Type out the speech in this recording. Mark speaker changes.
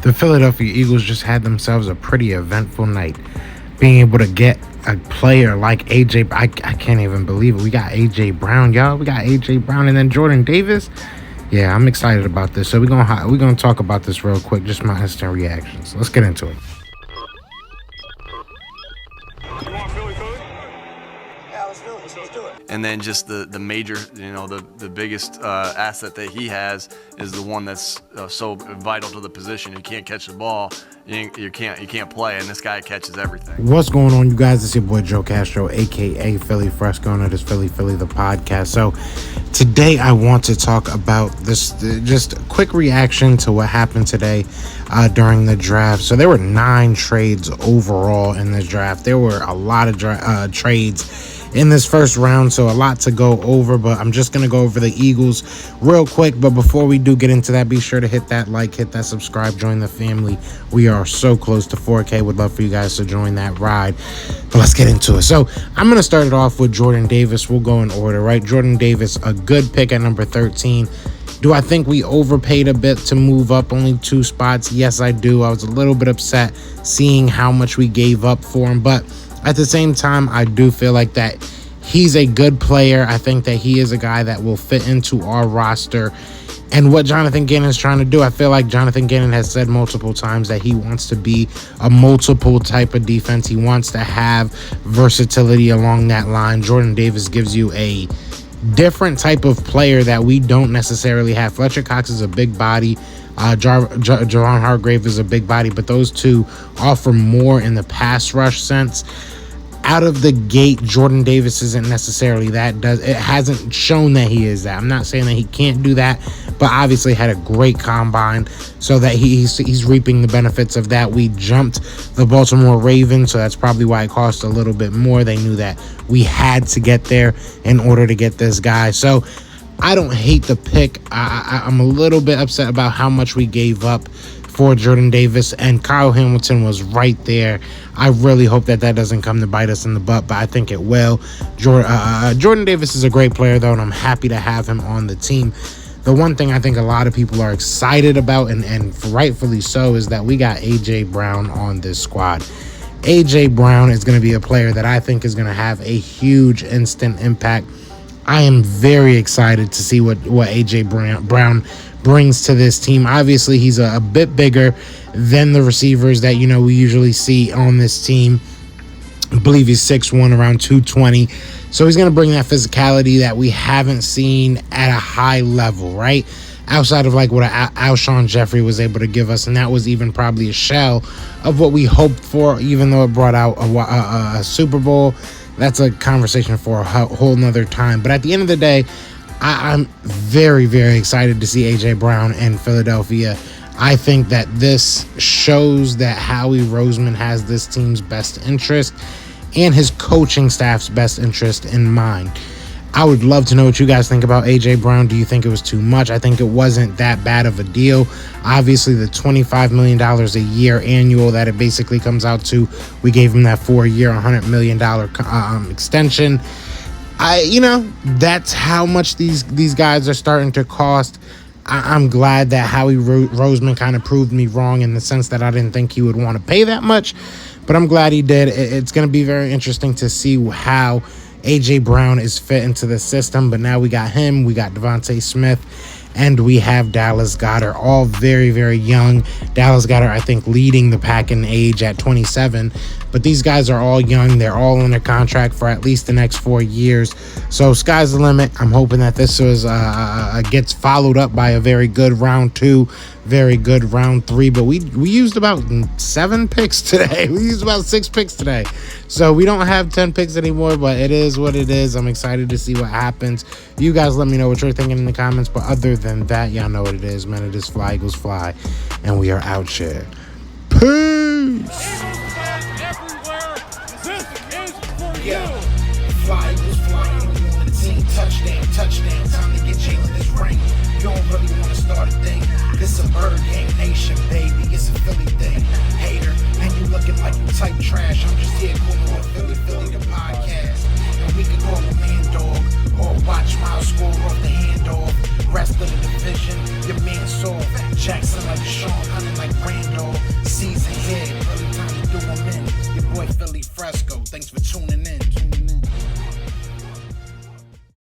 Speaker 1: The Philadelphia Eagles just had themselves a pretty eventful night. Being able to get a player like AJ, I can't even believe it. We got AJ Brown, y'all. We got AJ Brown and then Jordan Davis. Yeah, I'm excited about this. So we're gonna talk about this real quick. Just my instant reactions. Let's get into it.
Speaker 2: And then just the major, the biggest asset that he has is the one that's so vital to the position. You can't catch the ball, you can't play, and this guy catches everything.
Speaker 1: What's going on, you guys? It's your boy Joe Castro, aka Philly Fresco, and it is Philly the podcast. So today I want to talk about this, just a quick reaction to what happened today during the draft. So there were 9 trades overall in this draft. There were a lot of trades in this first round, so a lot to go over, but I'm just gonna go over the Eagles real quick. But before we do get into that, be sure to hit that like, hit that subscribe, join the family. We are so close to 4K. Would love for you guys to join that ride, but let's get into it. So I'm gonna start it off with Jordan Davis. We'll go in order, right? Jordan Davis, a good pick at number 13. Do I think we overpaid a bit to move up only 2 spots? Yes, I do. I was a little bit upset seeing how much we gave up for him, but at the same time, I do feel like that he's a good player. I think that he is a guy that will fit into our roster. And what Jonathan Gannon is trying to do, I feel like Jonathan Gannon has said multiple times that he wants to be a multiple type of defense. He wants to have versatility along that line. Jordan Davis gives you a different type of player that we don't necessarily have. Fletcher Cox is a big body. Javon Hargrave is a big body, but those two offer more in the pass rush sense. Out of the gate, Jordan Davis isn't necessarily that. It hasn't shown that he is that. I'm not saying that he can't do that, but obviously had a great combine, so that he's reaping the benefits of that. We jumped the Baltimore Ravens, so that's probably why it cost a little bit more. They knew that we had to get there in order to get this guy. So I don't hate the pick. I'm a little bit upset about how much we gave up for Jordan Davis, and Kyle Hamilton was right there. I really hope that doesn't come to bite us in the butt, but I think it will. Jordan Davis is a great player, though, and I'm happy to have him on the team. The one thing I think a lot of people are excited about, and rightfully so, is that we got A.J. Brown on this squad. A.J. Brown is going to be a player that I think is going to have a huge instant impact. I am very excited to see what A.J. Brown brings to this team. Obviously, he's a bit bigger than the receivers that we usually see on this team. I believe he's 6'1", around 220. So he's going to bring that physicality that we haven't seen at a high level, right? Outside of like what Alshon Jeffrey was able to give us, and that was even probably a shell of what we hoped for, even though it brought out a Super Bowl. That's a conversation for a whole nother time. But at the end of the day, I'm very, very excited to see A.J. Brown in Philadelphia. I think that this shows that Howie Roseman has this team's best interest and his coaching staff's best interest in mind. I would love to know what you guys think about A.J. Brown. Do you think it was too much? I think it wasn't that bad of a deal. Obviously, the $25 million a year annual that it basically comes out to, we gave him that 4-year, $100 million extension. That's how much these guys are starting to cost. I'm glad that Howie Roseman kind of proved me wrong in the sense that I didn't think he would want to pay that much, but I'm glad he did. It's going to be very interesting to see how A.J. Brown is fit into the system, but now we got him, we got Devontae Smith, and we have Dallas Goedert, all very, very young. Dallas Goedert, I think, leading the pack in age at 27. But these guys are all young. They're all under contract for at least the next 4 years. So sky's the limit. I'm hoping that this gets followed up by a very good round 2, very good round 3. But we used about 7 picks today. We used about 6 picks today. So we don't have 10 picks anymore, but it is what it is. I'm excited to see what happens. You guys let me know what you're thinking in the comments. But other than that, y'all know what it is, man. It is Fly Eagles Fly. And we are out here. Peace.
Speaker 3: Yeah, Fly Eagles flying on the team. Touchdown, time to get Jalen this ring. You don't really want to start a thing. This a Bird Gang Nation, baby. It's a Philly thing. Hater, and you looking like you type trash. I'm just here calling Philly the podcast. And we can call a man dog or watch Miles score off the handoff. Rest of the division, your man saw Jackson like Sean, hunting like Randall. Fresco. Thanks for tuning in.